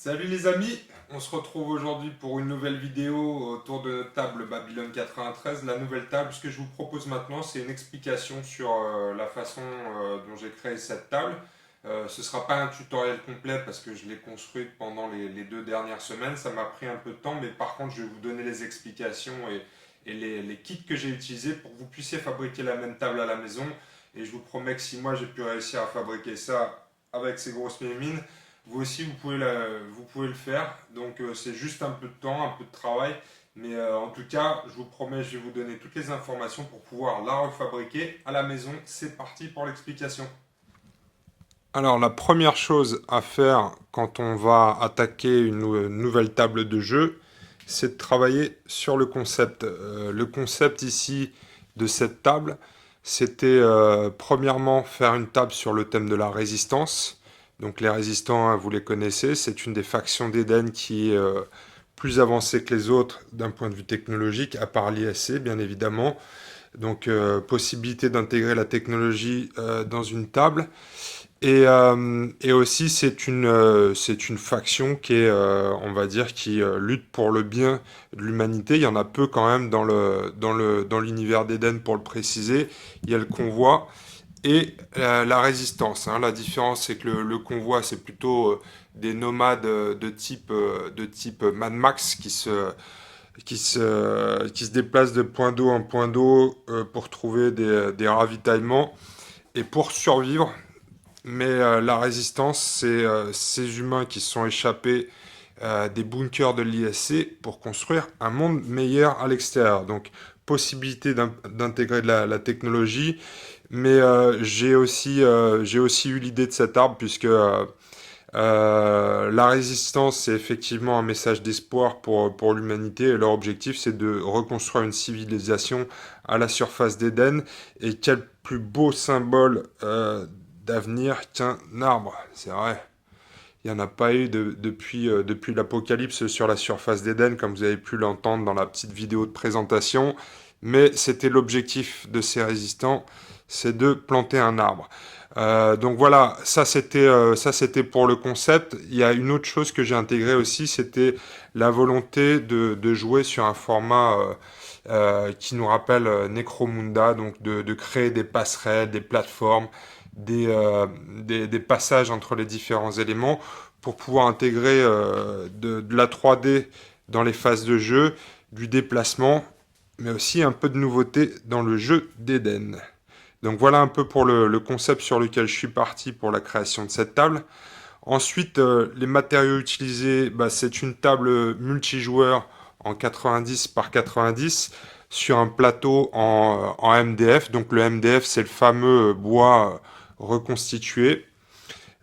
Salut les amis, on se retrouve aujourd'hui pour une nouvelle vidéo autour de notre table Babylone 93. La nouvelle table, ce que je vous propose maintenant, c'est une explication sur la façon dont j'ai créé cette table. Ce ne sera pas un tutoriel complet parce que je l'ai construite pendant les 2 dernières semaines. Ça m'a pris un peu de temps, mais par contre, je vais vous donner les explications et les kits que j'ai utilisés pour que vous puissiez fabriquer la même table à la maison. Et je vous promets que si moi j'ai pu réussir à fabriquer ça avec ces grosses mimines, vous aussi, vous pouvez le faire. Donc, c'est juste un peu de temps, un peu de travail. Mais en tout cas, je vous promets, je vais vous donner toutes les informations pour pouvoir la refabriquer à la maison. C'est parti pour l'explication. Alors, la première chose à faire quand on va attaquer une nouvelle table de jeu, c'est de travailler sur le concept. Le concept ici de cette table, c'était premièrement faire une table sur le thème de la résistance. Donc les résistants, hein, vous les connaissez, c'est une des factions d'Eden qui est plus avancée que les autres d'un point de vue technologique, à part l'ISC bien évidemment. Donc possibilité d'intégrer la technologie dans une table. Et aussi, c'est une faction qui est, on va dire, qui lutte pour le bien de l'humanité. Il y en a peu quand même dans l'univers d'Eden, pour le préciser. Il y a le convoi et la résistance, hein. La différence, c'est que le convoi, c'est plutôt des nomades de type Mad Max qui se déplacent de point d'eau en point d'eau pour trouver des ravitaillements et pour survivre. Mais la résistance, c'est ces humains qui se sont échappés des bunkers de l'ISC pour construire un monde meilleur à l'extérieur. Donc, possibilité d'intégrer de la technologie. Mais j'ai aussi eu l'idée de cet arbre puisque la résistance, c'est effectivement un message d'espoir pour l'humanité. Et leur objectif, c'est de reconstruire une civilisation à la surface d'Éden. Et quel plus beau symbole d'avenir qu'un arbre, c'est vrai. Il n'y en a pas eu depuis l'Apocalypse sur la surface d'Éden, comme vous avez pu l'entendre dans la petite vidéo de présentation. Mais c'était l'objectif de ces résistants, c'est de planter un arbre. Donc voilà, ça c'était pour le concept. Il y a une autre chose que j'ai intégrée aussi, c'était la volonté de jouer sur un format qui nous rappelle Necromunda, donc de créer des passerelles, des plateformes, des passages entre les différents éléments pour pouvoir intégrer de la 3D dans les phases de jeu, du déplacement, mais aussi un peu de nouveauté dans le jeu d'Eden. Donc voilà un peu pour le concept sur lequel je suis parti pour la création de cette table. Ensuite, les matériaux utilisés, bah, c'est une table multijoueur en 90 par 90 sur un plateau en MDF. Donc le MDF, c'est le fameux bois reconstitué.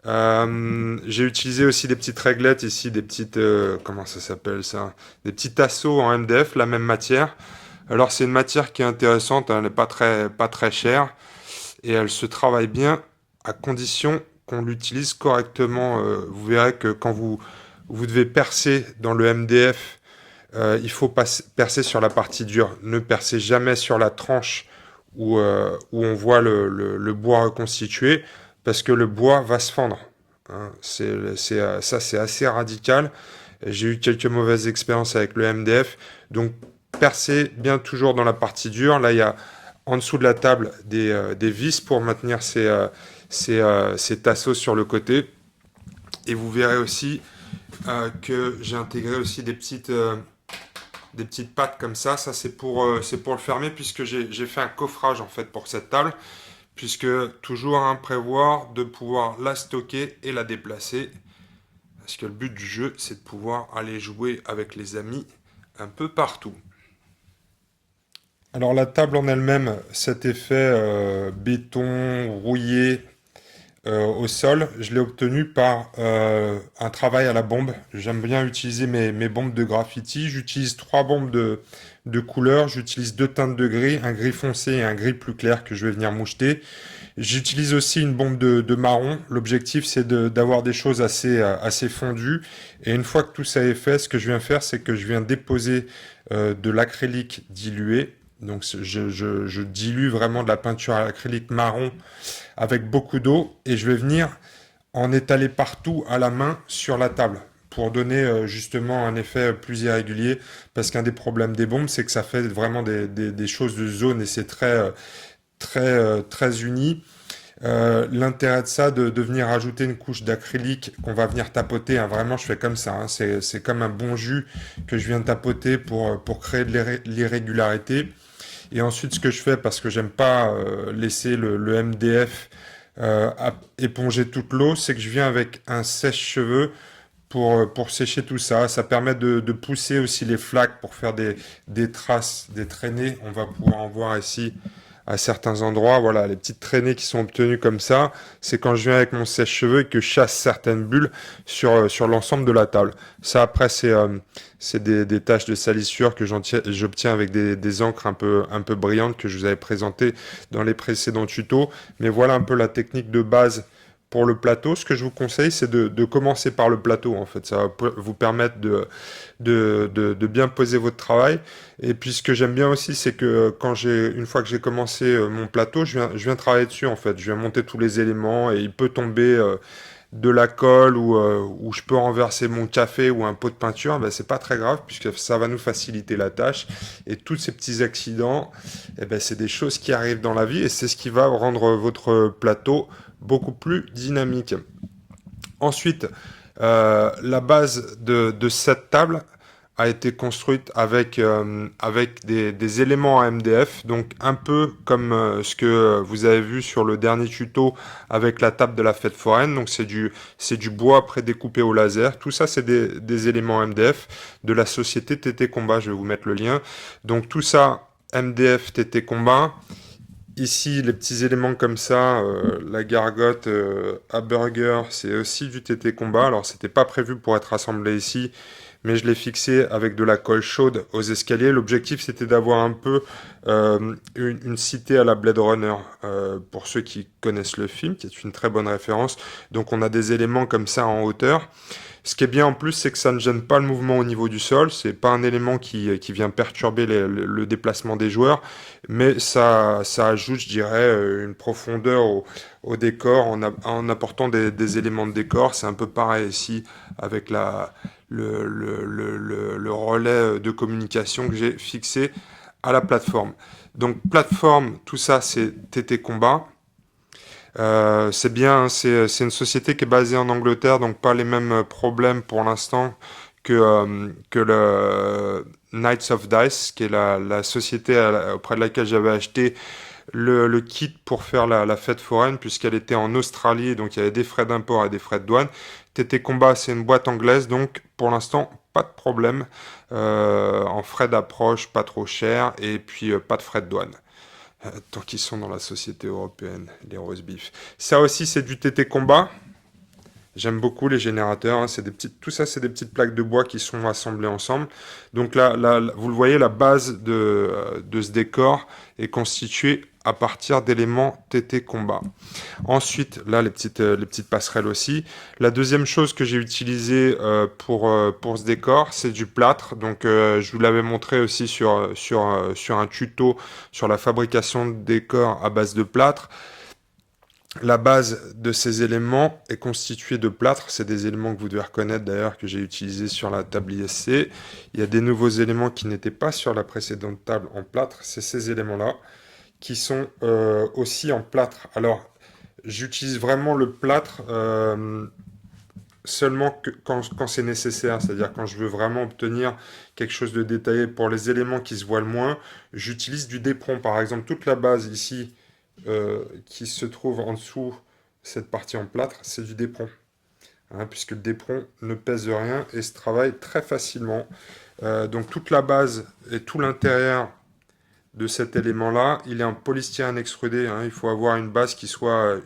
J'ai utilisé aussi des petites réglettes ici, des petites, comment ça s'appelle ça? Des petits tasseaux en MDF, la même matière. Alors c'est une matière qui est intéressante, hein, elle n'est pas très chère et elle se travaille bien à condition qu'on l'utilise correctement. Vous verrez que quand vous devez percer dans le MDF, il faut percer sur la partie dure. Ne percez jamais sur la tranche où on voit le bois reconstitué parce que le bois va se fendre. Hein. Ça, c'est assez radical. J'ai eu quelques mauvaises expériences avec le MDF. Donc, percez bien toujours dans la partie dure. Là, il y a en dessous de la table des vis pour maintenir ces tasseaux sur le côté. Et vous verrez aussi que j'ai intégré aussi des petites pattes comme ça. Ça, c'est pour le fermer puisque j'ai fait un coffrage en fait pour cette table. Puisque toujours prévoir de pouvoir la stocker et la déplacer. Parce que le but du jeu, c'est de pouvoir aller jouer avec les amis un peu partout. Alors la table en elle-même, cet effet béton rouillé au sol, je l'ai obtenu par un travail à la bombe. J'aime bien utiliser mes bombes de graffiti. J'utilise 3 bombes de couleurs. J'utilise 2 teintes de gris, un gris foncé et un gris plus clair que je vais venir moucheter. J'utilise aussi une bombe de marron. L'objectif, c'est d'avoir des choses assez fondues. Et une fois que tout ça est fait, ce que je viens faire, c'est que je viens déposer de l'acrylique dilué. Donc je dilue vraiment de la peinture à l'acrylique marron avec beaucoup d'eau et je vais venir en étaler partout à la main sur la table pour donner justement un effet plus irrégulier, parce qu'un des problèmes des bombes, c'est que ça fait vraiment des choses de zone et c'est très uni. L'intérêt de ça, de venir ajouter une couche d'acrylique qu'on va venir tapoter, hein, vraiment je fais comme ça, hein, c'est comme un bon jus que je viens tapoter pour créer de l'irrégularité. Et ensuite ce que je fais, parce que j'aime pas laisser le MDF éponger toute l'eau, c'est que je viens avec un sèche-cheveux pour sécher tout ça. Ça permet de pousser aussi les flaques pour faire des traces, des traînées. On va pouvoir en voir ici à certains endroits. Voilà, les petites traînées qui sont obtenues comme ça, c'est quand je viens avec mon sèche-cheveux et que je chasse certaines bulles sur l'ensemble de la table. Ça, après, c'est des taches de salissure que j'obtiens avec des encres un peu brillantes que je vous avais présentées dans les précédents tutos. Mais voilà un peu la technique de base pour le plateau. Ce que je vous conseille, c'est de commencer par le plateau, en fait. Ça va vous permettre de bien poser votre travail. Et puis, ce que j'aime bien aussi, c'est que une fois que j'ai commencé mon plateau, je viens travailler dessus, en fait. Je viens monter tous les éléments et il peut tomber de la colle ou je peux renverser mon café ou un pot de peinture. Ben, c'est pas très grave puisque ça va nous faciliter la tâche. Et tous ces petits accidents, eh ben, c'est des choses qui arrivent dans la vie et c'est ce qui va rendre votre plateau beaucoup plus dynamique. Ensuite, la base de cette table a été construite avec des éléments en MDF, donc un peu comme ce que vous avez vu sur le dernier tuto avec la table de la fête foraine. Donc c'est du bois prédécoupé au laser. Tout ça, c'est des éléments MDF de la société TT Combat. Je vais vous mettre le lien. Donc tout ça, MDF TT Combat. Ici, les petits éléments comme ça, la gargote à burger, c'est aussi du TT Combat. Alors, c'était pas prévu pour être assemblé ici, mais je l'ai fixé avec de la colle chaude aux escaliers. L'objectif, c'était d'avoir un peu une cité à la Blade Runner, pour ceux qui connaissent le film, qui est une très bonne référence. Donc, on a des éléments comme ça en hauteur. Ce qui est bien en plus, c'est que ça ne gêne pas le mouvement au niveau du sol. C'est pas un élément qui vient perturber le déplacement des joueurs, mais ça ajoute, je dirais, une profondeur au décor en apportant des éléments de décor. C'est un peu pareil ici avec le relais de communication que j'ai fixé à la plateforme. Donc plateforme, tout ça c'est TT Combat. C'est bien, hein, c'est une société qui est basée en Angleterre, donc pas les mêmes problèmes pour l'instant que le Knights of Dice, qui est la société auprès de laquelle j'avais acheté le kit pour faire la fête foraine, puisqu'elle était en Australie, donc il y avait des frais d'import et des frais de douane. TT Combat, c'est une boîte anglaise, donc pour l'instant, pas de problème. En frais d'approche, pas trop cher, et puis pas de frais de douane. Tant qu'ils sont dans la société européenne, les roast beef. Ça aussi, c'est du TT Combat. J'aime beaucoup les générateurs. Hein. Tout ça, c'est des petites plaques de bois qui sont assemblées ensemble. Donc là, vous le voyez, la base de ce décor est constituée à partir d'éléments TT Combat. Ensuite, là, les petites passerelles aussi. La deuxième chose que j'ai utilisée pour ce décor, c'est du plâtre. Donc, je vous l'avais montré aussi sur un tuto sur la fabrication de décors à base de plâtre. La base de ces éléments est constituée de plâtre. C'est des éléments que vous devez reconnaître d'ailleurs que j'ai utilisés sur la table ISC. Il y a des nouveaux éléments qui n'étaient pas sur la précédente table en plâtre. C'est ces éléments-là qui sont aussi en plâtre. Alors, j'utilise vraiment le plâtre seulement quand c'est nécessaire, c'est-à-dire quand je veux vraiment obtenir quelque chose de détaillé pour les éléments qui se voient le moins, j'utilise du dépron. Par exemple, toute la base ici qui se trouve en dessous, cette partie en plâtre, c'est du dépron. Hein, puisque le dépron ne pèse rien et se travaille très facilement. Donc toute la base et tout l'intérieur de cet élément-là, il est en polystyrène extrudé. Hein. Il faut avoir une base qui soit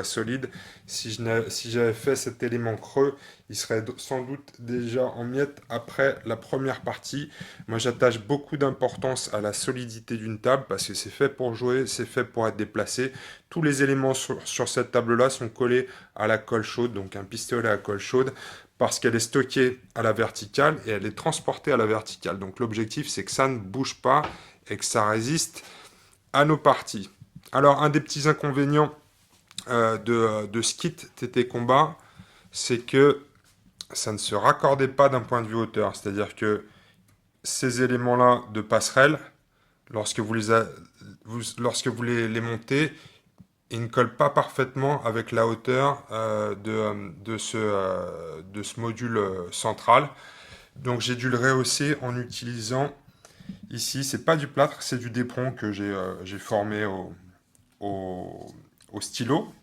solide. Si j'avais fait cet élément creux, il serait sans doute déjà en miettes après la première partie. Moi, j'attache beaucoup d'importance à la solidité d'une table parce que c'est fait pour jouer, c'est fait pour être déplacé. Tous les éléments sur cette table-là sont collés à la colle chaude, donc un pistolet à colle chaude, parce qu'elle est stockée à la verticale et elle est transportée à la verticale. Donc l'objectif, c'est que ça ne bouge pas et que ça résiste à nos parties. Alors, un des petits inconvénients de ce kit TT Combat, c'est que ça ne se raccordait pas d'un point de vue hauteur. C'est-à-dire que ces éléments-là de passerelle, lorsque vous les montez, ils ne collent pas parfaitement avec la hauteur de ce module central. Donc j'ai dû le rehausser en utilisant ici, c'est pas du plâtre, c'est du dépron que j'ai formé au, au stylo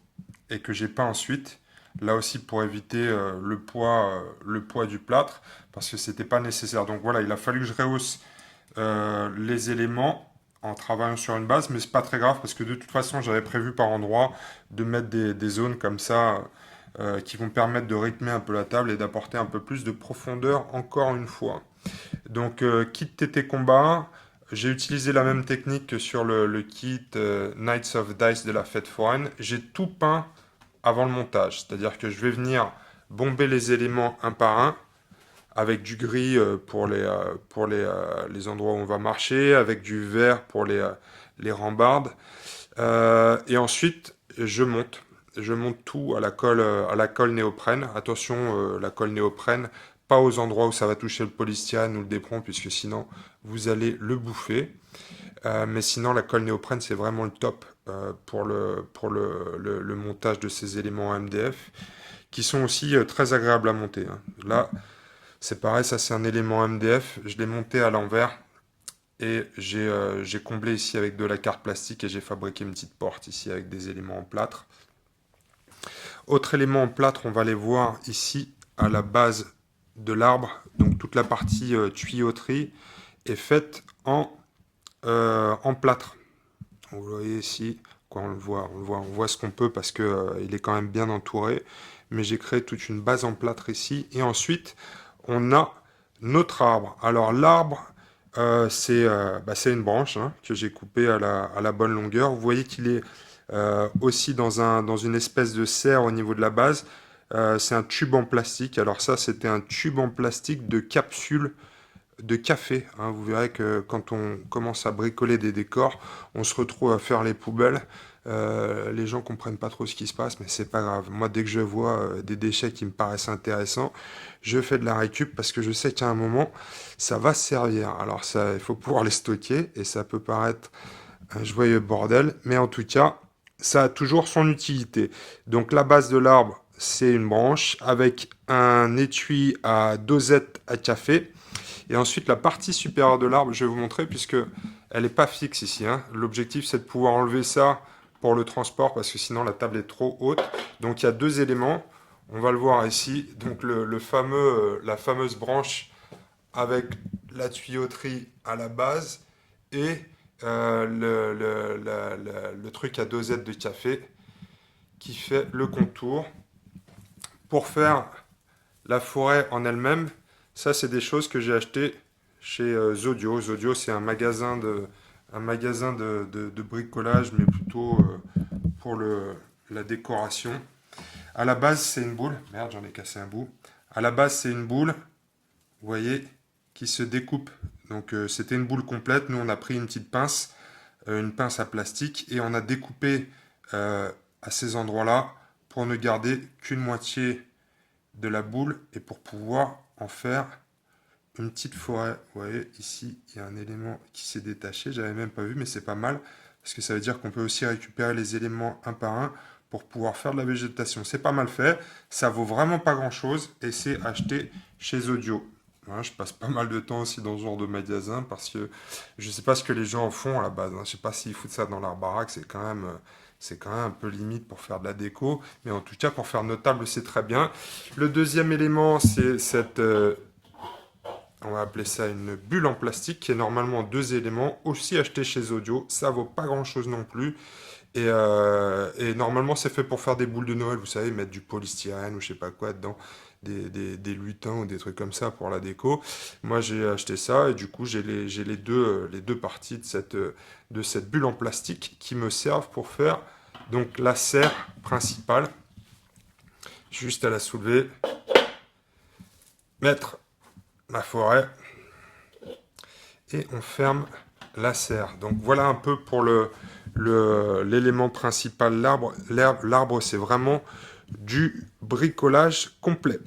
et que j'ai peint ensuite. Là aussi pour éviter le poids du plâtre parce que c'était pas nécessaire. Donc voilà, il a fallu que je rehausse les éléments en travaillant sur une base, mais c'est pas très grave parce que de toute façon j'avais prévu par endroit de mettre des zones comme ça qui vont permettre de rythmer un peu la table et d'apporter un peu plus de profondeur encore une fois. Donc kit TT Combat, j'ai utilisé la même technique que sur le kit Knights of Dice de la fête foraine. J'ai tout peint avant le montage, c'est-à-dire que je vais venir bomber les éléments un par un avec du gris les endroits où on va marcher, avec du vert pour les rambardes. Et ensuite, je monte. Je monte tout à la colle néoprène. Attention, la colle néoprène, pas aux endroits où ça va toucher le polystyrène ou le dépron, puisque sinon, vous allez le bouffer. Mais sinon, la colle néoprène, c'est vraiment le top pour le montage de ces éléments MDF, qui sont aussi très agréables à monter. Hein. Là, c'est pareil, ça c'est un élément MDF. Je l'ai monté à l'envers et j'ai comblé ici avec de la carte plastique et j'ai fabriqué une petite porte ici avec des éléments en plâtre. Autre élément en plâtre, on va les voir ici à la base de l'arbre. Donc toute la partie tuyauterie est faite en plâtre. Vous voyez ici, quand on voit ce qu'on peut parce que il est quand même bien entouré. Mais j'ai créé toute une base en plâtre ici. Et ensuite, on a notre arbre. Alors l'arbre, c'est une branche hein, que j'ai coupée à la bonne longueur. Vous voyez qu'il est aussi dans une espèce de serre au niveau de la base. C'est un tube en plastique. Alors ça, c'était un tube en plastique de capsule de café. Hein. Vous verrez que quand on commence à bricoler des décors, on se retrouve à faire les poubelles. Les gens comprennent pas trop ce qui se passe, mais c'est pas grave. Moi, dès que je vois des déchets qui me paraissent intéressants, je fais de la récup parce que je sais qu'à un moment, ça va servir. Alors ça, il faut pouvoir les stocker et ça peut paraître un joyeux bordel, mais en tout cas, ça a toujours son utilité. Donc la base de l'arbre, c'est une branche avec un étui à dosette à café. Et ensuite, la partie supérieure de l'arbre, je vais vous montrer, puisque elle n'est pas fixe ici. Hein. L'objectif, c'est de pouvoir enlever ça pour le transport, parce que sinon, la table est trop haute. Donc, il y a deux éléments. On va le voir ici. Donc, la fameuse branche avec la tuyauterie à la base et le truc à dosette de café qui fait le contour. Pour faire la forêt en elle-même, ça, c'est des choses que j'ai achetées chez Zodio. Zodio, c'est un magasin de bricolage, mais plutôt pour la décoration. À la base, c'est une boule. Merde, j'en ai cassé un bout. À la base, c'est une boule, vous voyez, qui se découpe. Donc, c'était une boule complète. Nous, on a pris une pince à plastique, et on a découpé à ces endroits-là pour ne garder qu'une moitié de la boule et pour pouvoir en faire une petite forêt. Vous voyez, ici, il y a un élément qui s'est détaché. J'avais même pas vu, mais c'est pas mal parce que ça veut dire qu'on peut aussi récupérer les éléments un par un pour pouvoir faire de la végétation. C'est pas mal fait. Ça vaut vraiment pas grand-chose et c'est acheté chez Zodio. Voilà, je passe pas mal de temps aussi dans ce genre de magasin parce que je sais pas ce que les gens en font à la base. Hein. Je sais pas s'ils foutent ça dans leur baraque. C'est quand même un peu limite pour faire de la déco. Mais en tout cas, pour faire notre table, c'est très bien. Le deuxième élément, c'est cette... on va appeler ça une bulle en plastique qui est normalement deux éléments, aussi acheté chez Zodio. Ça vaut pas grand chose non plus. Et normalement, c'est fait pour faire des boules de Noël, vous savez, mettre du polystyrène ou je sais pas quoi dedans, des lutins ou des trucs comme ça pour la déco. Moi, j'ai acheté ça et du coup, j'ai les deux parties de cette bulle en plastique qui me servent pour faire donc la serre principale. Juste à la soulever, mettre ma forêt et on ferme la serre. Donc voilà un peu pour l'élément principal, l'arbre. L'arbre, c'est vraiment du bricolage complet.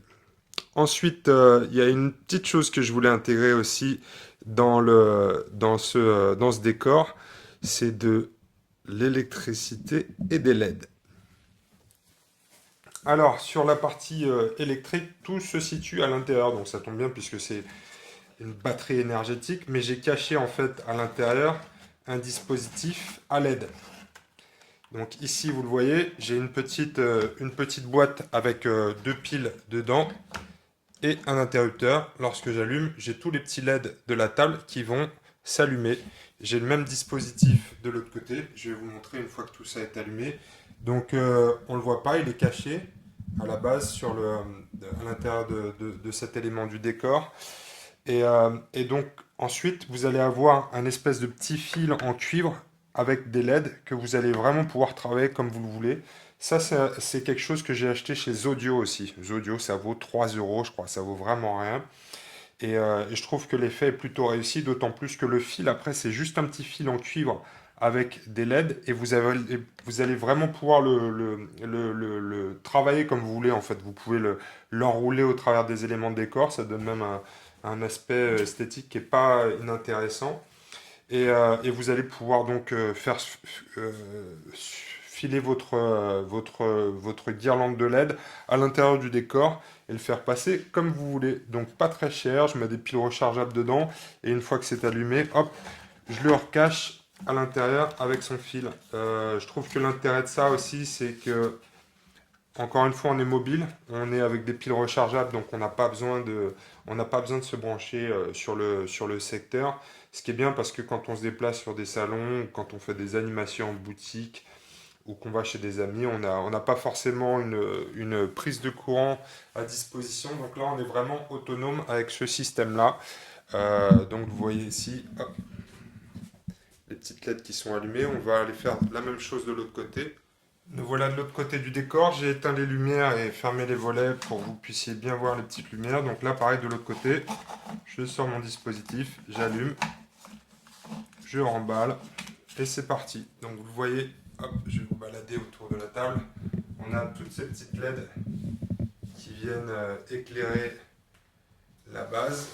Ensuite, il y a une petite chose que je voulais intégrer aussi dans ce décor, c'est de l'électricité et des LED. Alors, sur la partie électrique, tout se situe à l'intérieur, donc ça tombe bien puisque c'est une batterie énergétique, mais j'ai caché en fait à l'intérieur un dispositif à LED. Donc ici, vous le voyez, j'ai une petite boîte avec deux piles dedans et un interrupteur. Lorsque j'allume, j'ai tous les petits LED de la table qui vont s'allumer. J'ai le même dispositif de l'autre côté. Je vais vous montrer une fois que tout ça est allumé. Donc on ne le voit pas, il est caché à la base à l'intérieur de cet élément du décor. Et donc ensuite, vous allez avoir un espèce de petit fil en cuivre avec des LED que vous allez vraiment pouvoir travailler comme vous le voulez. Ça, c'est quelque chose que j'ai acheté chez Zodio aussi. Zodio, ça vaut 3 euros, je crois. Ça vaut vraiment rien. Et je trouve que l'effet est plutôt réussi, d'autant plus que le fil, après, c'est juste un petit fil en cuivre avec des LED et vous allez vraiment pouvoir le travailler comme vous voulez. En fait, vous pouvez l'enrouler au travers des éléments de décor. Ça donne même un aspect esthétique qui n'est pas inintéressant. Et vous allez pouvoir donc faire euh, filer votre guirlande de LED à l'intérieur du décor et le faire passer comme vous voulez. Donc pas très cher, je mets des piles rechargeables dedans et une fois que c'est allumé, hop, je le recache à l'intérieur avec son fil. Je trouve que l'intérêt de ça aussi, c'est que encore une fois, on est mobile, on est avec des piles rechargeables, donc on n'a pas besoin de se brancher sur le secteur. Ce qui est bien parce que quand on se déplace sur des salons, ou quand on fait des animations en boutique ou qu'on va chez des amis, on n'a pas forcément une prise de courant à disposition. Donc là, on est vraiment autonome avec ce système-là. Donc vous voyez ici, hop, les petites LED qui sont allumées. On va aller faire la même chose de l'autre côté. Nous voilà de l'autre côté du décor. J'ai éteint les lumières et fermé les volets pour que vous puissiez bien voir les petites lumières. Donc là, pareil, de l'autre côté, je sors mon dispositif, j'allume, je remballe et c'est parti. Donc vous le voyez, hop, je vais vous balader autour de la table. On a toutes ces petites LED qui viennent éclairer la base.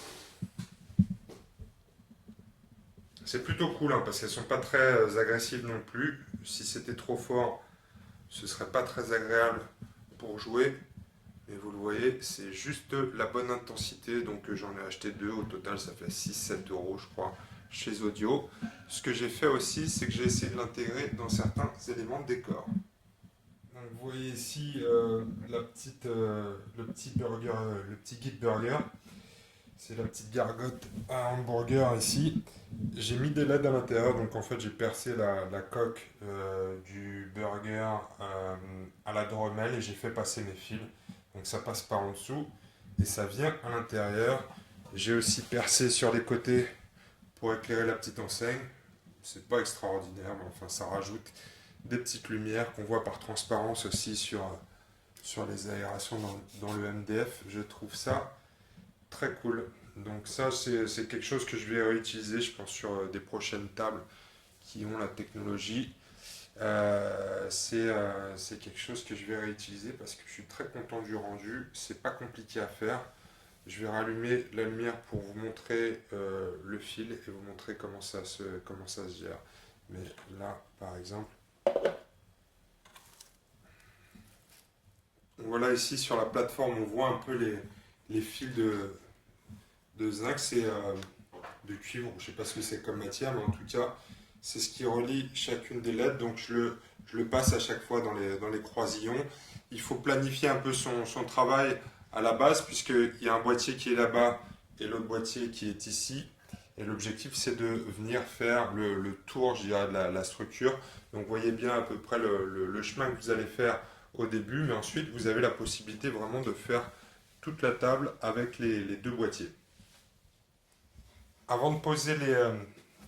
C'est plutôt cool hein, parce qu'elles ne sont pas très agressives non plus. Si c'était trop fort, ce serait pas très agréable pour jouer. Et vous le voyez, c'est juste la bonne intensité. Donc j'en ai acheté deux. Au total, ça fait 6-7 euros, je crois, chez Audio. Ce que j'ai fait aussi, c'est que j'ai essayé de l'intégrer dans certains éléments de décor. Donc vous voyez ici le petit burger, le petit guide burger. C'est la petite gargote à hamburger ici. J'ai mis des LED à l'intérieur, donc en fait j'ai percé la coque du burger à la Dremel et j'ai fait passer mes fils. Donc ça passe par en dessous et ça vient à l'intérieur. J'ai aussi percé sur les côtés pour éclairer la petite enseigne. C'est pas extraordinaire, mais enfin ça rajoute des petites lumières qu'on voit par transparence aussi sur les aérations dans le MDF. Je trouve ça très cool. Donc ça, c'est quelque chose que je vais réutiliser, je pense, sur des prochaines tables qui ont la technologie. C'est quelque chose que je vais réutiliser parce que je suis très content du rendu. C'est pas compliqué à faire. Je vais rallumer la lumière pour vous montrer le fil et vous montrer comment ça se gère. Mais là, par exemple, voilà ici sur la plateforme, on voit un peu les fils de zinc, c'est de cuivre, je ne sais pas ce que c'est comme matière, mais en tout cas, c'est ce qui relie chacune des LED. Donc je le passe à chaque fois dans les croisillons. Il faut planifier un peu son travail à la base, puisqu'il y a un boîtier qui est là-bas et l'autre boîtier qui est ici. Et l'objectif, c'est de venir faire le tour, je dirais, de la structure. Donc vous voyez bien à peu près le chemin que vous allez faire au début, mais ensuite, vous avez la possibilité vraiment de faire toute la table avec les deux boîtiers. Avant de poser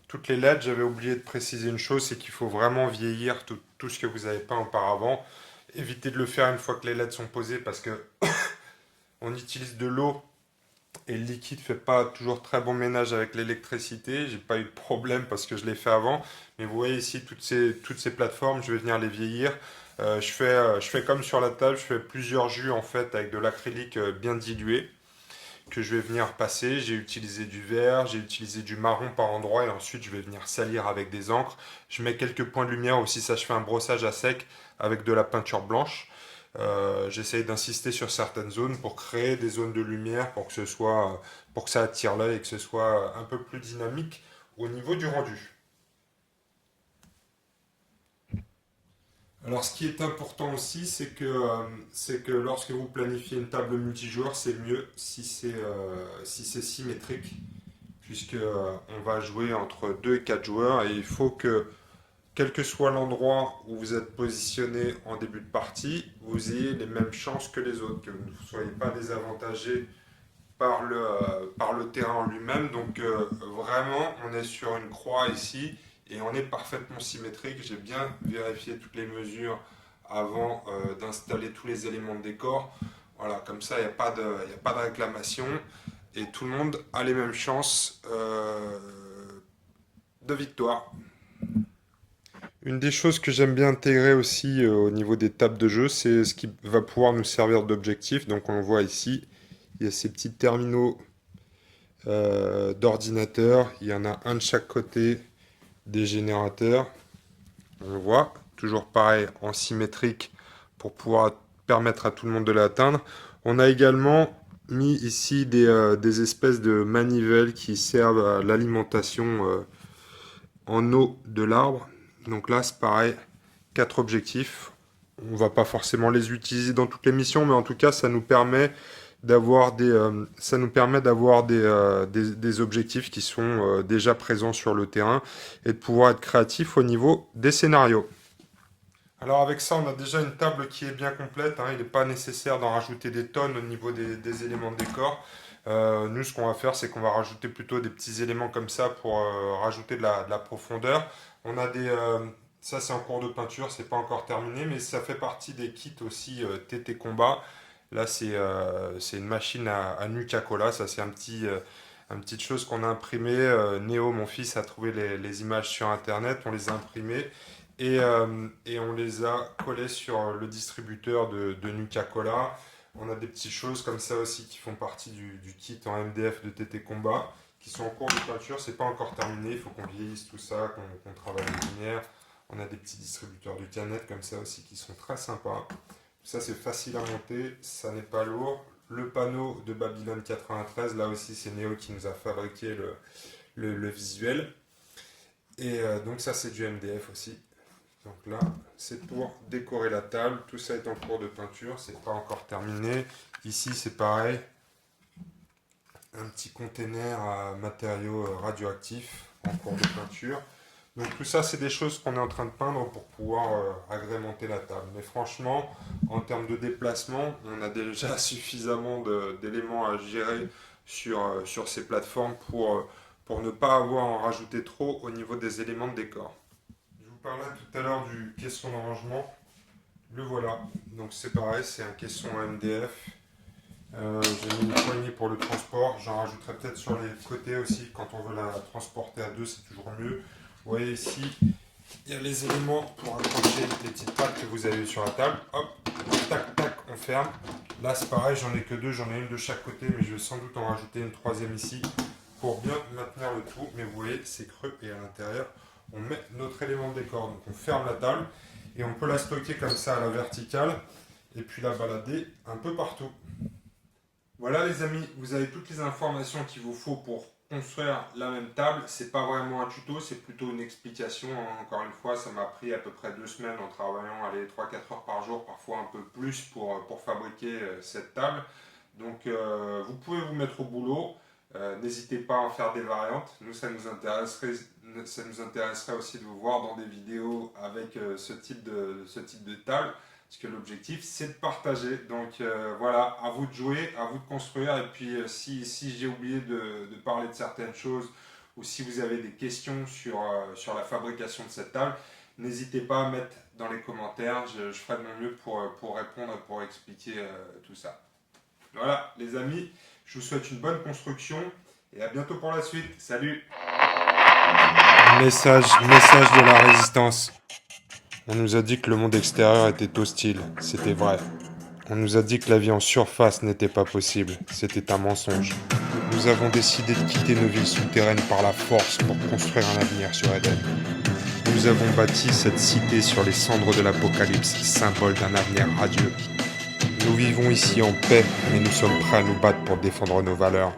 toutes les LED, j'avais oublié de préciser une chose, c'est qu'il faut vraiment vieillir tout ce que vous avez peint auparavant. Évitez de le faire une fois que les LED sont posées parce que on utilise de l'eau et le liquide ne fait pas toujours très bon ménage avec l'électricité. J'ai pas eu de problème parce que je l'ai fait avant. Mais vous voyez ici toutes ces plateformes, je vais venir les vieillir. Je fais comme sur la table, je fais plusieurs jus en fait avec de l'acrylique bien dilué. que je vais venir passer. J'ai utilisé du vert, j'ai utilisé du marron par endroit et ensuite je vais venir salir avec des encres. Je mets quelques points de lumière aussi, ça je fais un brossage à sec avec de la peinture blanche. J'essaye d'insister sur certaines zones pour créer des zones de lumière pour que ce soit, pour que ça attire l'œil et que ce soit un peu plus dynamique au niveau du rendu. Alors, ce qui est important aussi, c'est que lorsque vous planifiez une table multijoueur, c'est mieux si c'est symétrique, puisque on va jouer entre 2 et 4 joueurs et il faut que, quel que soit l'endroit où vous êtes positionné en début de partie, vous ayez les mêmes chances que les autres, que vous ne soyez pas désavantagé par le terrain en lui-même. Donc vraiment, on est sur une croix ici et on est parfaitement symétrique. J'ai bien vérifié toutes les mesures avant d'installer tous les éléments de décor. Voilà, comme ça, il n'y a pas de réclamation et tout le monde a les mêmes chances de victoire. Une des choses que j'aime bien intégrer aussi au niveau des tables de jeu, c'est ce qui va pouvoir nous servir d'objectif. Donc on le voit ici, il y a ces petits terminaux d'ordinateur. Il y en a un de chaque côté des générateurs. On le voit, toujours pareil en symétrique pour pouvoir permettre à tout le monde de l'atteindre. On a également mis ici des espèces de manivelles qui servent à l'alimentation en eau de l'arbre. Donc là, c'est pareil, 4 objectifs. On ne va pas forcément les utiliser dans toutes les missions, mais en tout cas, ça nous permet d'avoir des objectifs qui sont déjà présents sur le terrain et de pouvoir être créatif au niveau des scénarios. Alors avec ça, on a déjà une table qui est bien complète, hein. Il n'est pas nécessaire d'en rajouter des tonnes au niveau des éléments de décor. Nous, ce qu'on va faire, c'est qu'on va rajouter plutôt des petits éléments comme ça pour rajouter de la profondeur. On a ça c'est en cours de peinture, c'est pas encore terminé, mais ça fait partie des kits aussi TT Combat. Là, c'est une machine à Nuka-Cola. Ça, c'est une petite chose qu'on a imprimé. Néo, mon fils, a trouvé les images sur Internet. On les a imprimées et on les a collées sur le distributeur de Nuka-Cola. On a des petites choses comme ça aussi qui font partie du kit en MDF de TT Combat qui sont en cours de peinture. C'est pas encore terminé. Il faut qu'on vieillisse tout ça, qu'on travaille les lumières. On a des petits distributeurs de canettes comme ça aussi qui sont très sympas. Ça, c'est facile à monter, ça n'est pas lourd. Le panneau de Babylone 93, là aussi, c'est Néo qui nous a fabriqué le visuel. Et donc ça, c'est du MDF aussi. Donc là, c'est pour décorer la table. Tout ça est en cours de peinture, c'est pas encore terminé. Ici, c'est pareil. Un petit container à matériaux radioactifs en cours de peinture. Donc tout ça, c'est des choses qu'on est en train de peindre pour pouvoir agrémenter la table. Mais franchement, en termes de déplacement, on a déjà suffisamment d'éléments à gérer sur ces plateformes pour ne pas avoir à en rajouter trop au niveau des éléments de décor. Je vous parlais tout à l'heure du caisson de rangement. Le voilà. Donc c'est pareil, c'est un caisson MDF. J'ai mis une poignée pour le transport. J'en rajouterai peut-être sur les côtés aussi. Quand on veut la transporter à deux, c'est toujours mieux. Vous voyez ici, il y a les éléments pour accrocher les petites pattes que vous avez sur la table. Hop, tac, tac, on ferme. Là, c'est pareil, j'en ai que deux, j'en ai une de chaque côté, mais je vais sans doute en rajouter une troisième ici pour bien maintenir le tout. Mais vous voyez, c'est creux et à l'intérieur, on met notre élément de décor. Donc, on ferme la table et on peut la stocker comme ça à la verticale et puis la balader un peu partout. Voilà les amis, vous avez toutes les informations qu'il vous faut pour construire la même table. C'est pas vraiment un tuto, c'est plutôt une explication. Encore une fois, ça m'a pris à peu près 2 semaines en travaillant 3-4 heures par jour, parfois un peu plus pour fabriquer cette table. Donc vous pouvez vous mettre au boulot. N'hésitez pas à en faire des variantes. Nous, ça nous intéresserait aussi de vous voir dans des vidéos avec ce type de table. Parce que l'objectif, c'est de partager. Donc voilà, à vous de jouer, à vous de construire. Et puis si j'ai oublié de parler de certaines choses ou si vous avez des questions sur la fabrication de cette table, n'hésitez pas à mettre dans les commentaires. Je ferai de mon mieux pour répondre et pour expliquer tout ça. Voilà les amis, je vous souhaite une bonne construction et à bientôt pour la suite. Salut! Message de la résistance. On nous a dit que le monde extérieur était hostile. C'était vrai. On nous a dit que la vie en surface n'était pas possible. C'était un mensonge. Nous avons décidé de quitter nos villes souterraines par la force pour construire un avenir sur Eden. Nous avons bâti cette cité sur les cendres de l'Apocalypse, symbole d'un avenir radieux. Nous vivons ici en paix, mais nous sommes prêts à nous battre pour défendre nos valeurs.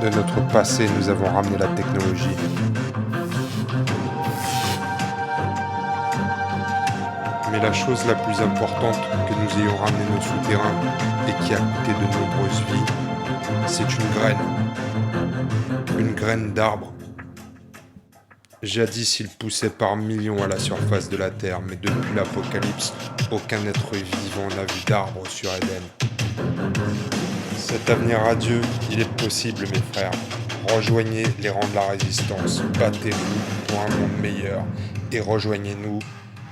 De notre passé, nous avons ramené la technologie. Mais la chose la plus importante que nous ayons ramené nos souterrains et qui a coûté de nombreuses vies, c'est une graine. Une graine d'arbre. Jadis, il poussait par millions à la surface de la Terre, mais depuis l'Apocalypse, aucun être vivant n'a vu d'arbre sur Eden. Cet avenir radieux, il est possible, mes frères. Rejoignez les rangs de la résistance, battez-vous pour un monde meilleur et rejoignez-nous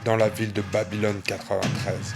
dans la ville de Babylone 93.